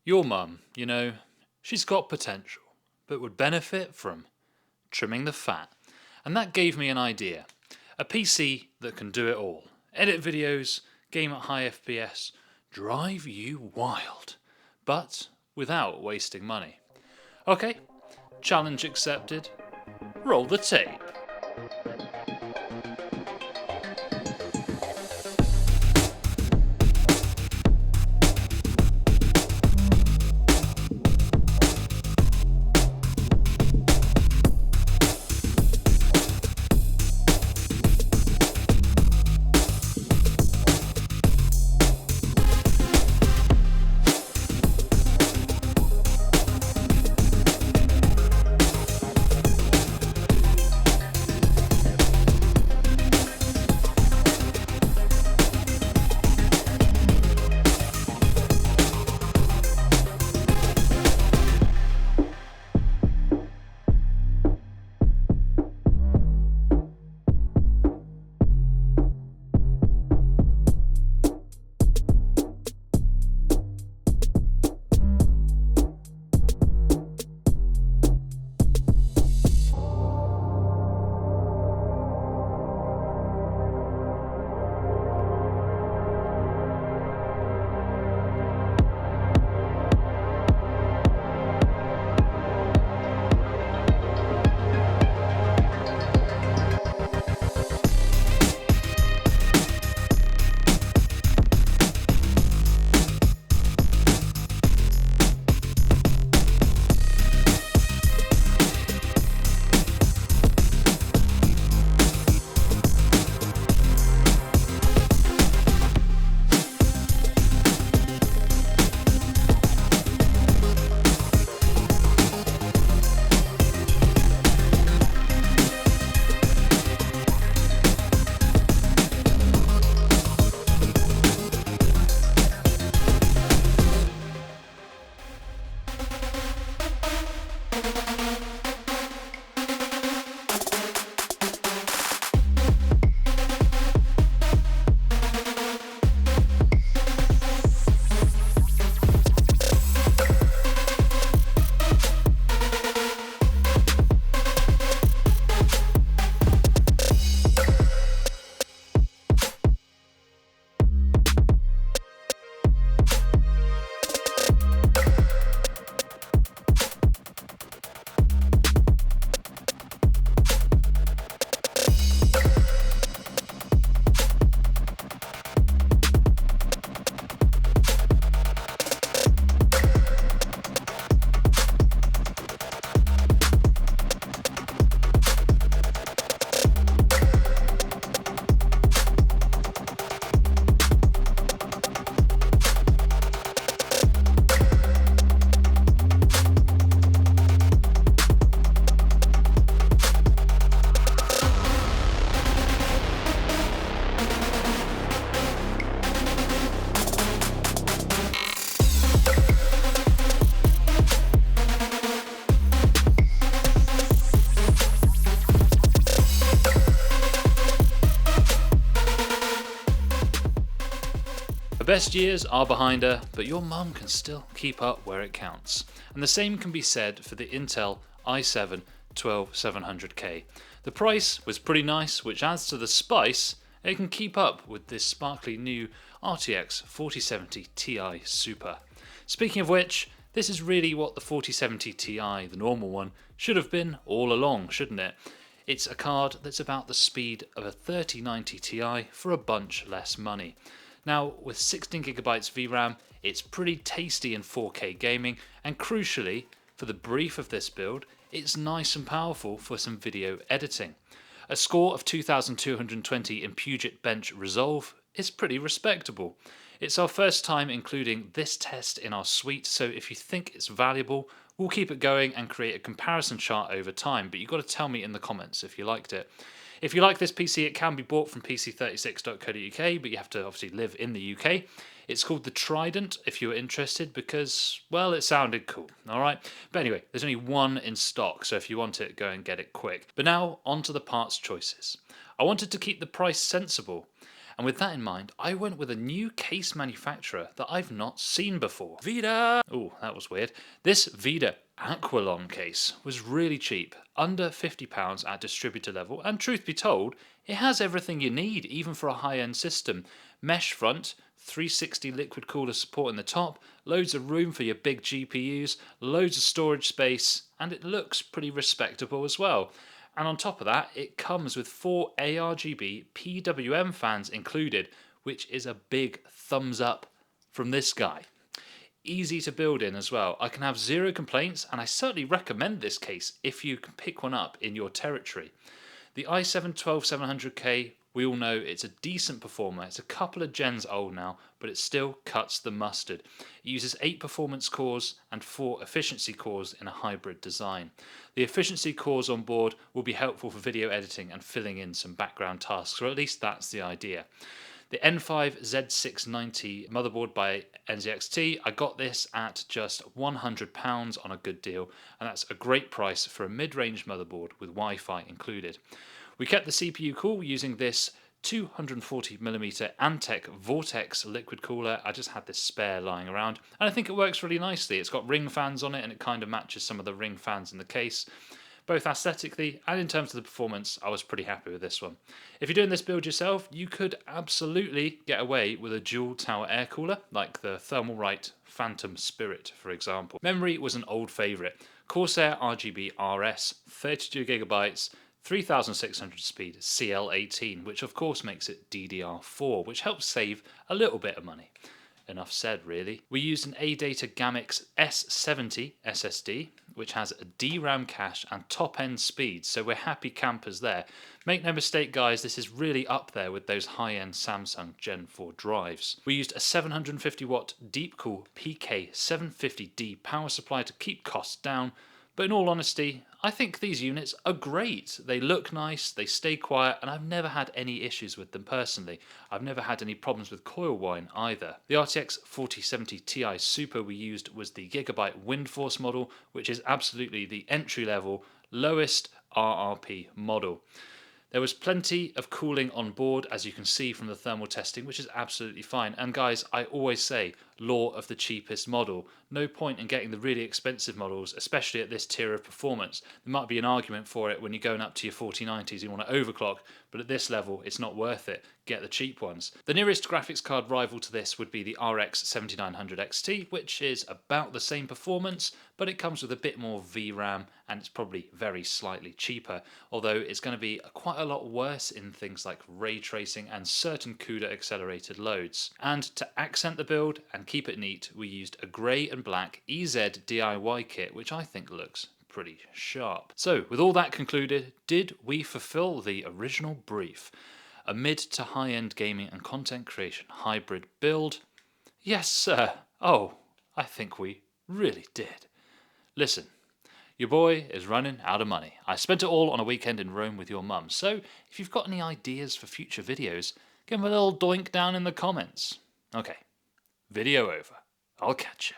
Your mum, she's got potential, but would benefit from trimming the fat. And that gave me an idea. A PC that can do it all. Edit videos, game at high FPS, drive you wild, but without wasting money. Okay, challenge accepted. Roll the tape. The best years are behind her, but your mum can still keep up where it counts. And the same can be said for the Intel i7 12700K. The price was pretty nice, which adds to the spice. It can keep up with this sparkly new RTX 4070 Ti Super. Speaking of which, this is really what the 4070 Ti, the normal one, should have been all along, shouldn't it? It's a card that's about the speed of a 3090 Ti for a bunch less money. Now, with 16GB VRAM, it's pretty tasty in 4K gaming, and crucially, for the brief of this build, it's nice and powerful for some video editing. A score of 2220 in Puget Bench Resolve is pretty respectable. It's our first time including this test in our suite, so if you think it's valuable, we'll keep it going and create a comparison chart over time, but you've got to tell me in the comments if you liked it. If you like this PC, it can be bought from PC36.co.uk, but you have to obviously live in the UK. It's called the Trident if you're interested because, well, it sounded cool, alright? But anyway, there's only one in stock, so if you want it, go and get it quick. But now, on to the parts choices. I wanted to keep the price sensible, And with that in mind, I went with a new case manufacturer that I've not seen before. VIDA! Oh, that was weird. This VIDA Aqualon case was really cheap, under £50 at distributor level, and truth be told, it has everything you need, even for a high-end system. Mesh front, 360 liquid cooler support in the top, loads of room for your big GPUs, loads of storage space, and it looks pretty respectable as well. And on top of that, it comes with 4 ARGB PWM fans included, which is a big thumbs up from this guy. Easy to build in as well. I can have zero complaints, and I certainly recommend this case if you can pick one up in your territory. The i7-12700K, we all know it's a decent performer. It's a couple of gens old now, but it still cuts the mustard. It uses 8 performance cores and 4 efficiency cores in a hybrid design. The efficiency cores on board will be helpful for video editing and filling in some background tasks, or at least that's the idea. The N5 Z690 motherboard by NZXT, I got this at just £100 on a good deal, and that's a great price for a mid-range motherboard with Wi-Fi included. We kept the CPU cool using this 240mm Antec Vortex liquid cooler. I just had this spare lying around, and I think it works really nicely. It's got ring fans on it, and it kind of matches some of the ring fans in the case. Both aesthetically and in terms of the performance, I was pretty happy with this one. If you're doing this build yourself, you could absolutely get away with a dual tower air cooler, like the Thermalright Phantom Spirit, for example. Memory was an old favourite. Corsair RGB RS, 32GB, 3600 speed CL18, which of course makes it DDR4, which helps save a little bit of money. Enough said, really. We used an ADATA Gamix S70 SSD, which has a DRAM cache and top-end speed, so we're happy campers there. Make no mistake, guys, this is really up there with those high-end Samsung Gen 4 drives. We used a 750-watt Deepcool PK750D power supply to keep costs down, but in all honesty, I think these units are great. They look nice, they stay quiet, and I've never had any issues with them personally. I've never had any problems with coil whine either. The RTX 4070 Ti Super we used was the Gigabyte Windforce model, which is absolutely the entry-level, lowest RRP model. There was plenty of cooling on board, as you can see from the thermal testing, which is absolutely fine. And guys, I always say, law of the cheapest model. No point in getting the really expensive models, especially at this tier of performance. There might be an argument for it when you're going up to your 4090s, you want to overclock, but at this level, it's not worth it. Get the cheap ones. The nearest graphics card rival to this would be the RX 7900 XT, which is about the same performance, but it comes with a bit more VRAM, and it's probably very slightly cheaper, although it's going to be quite a lot worse in things like ray tracing and certain CUDA accelerated loads. And to accent the build and keep it neat, we used a grey and black EZ DIY kit, which I think looks pretty sharp. So, with all that concluded, did we fulfill the original brief? A mid to high-end gaming and content creation hybrid build? Yes, sir. Oh, I think we really did. Listen, your boy is running out of money. I spent it all on a weekend in Rome with your mum, so if you've got any ideas for future videos, give them a little doink down in the comments. Okay, video over. I'll catch ya.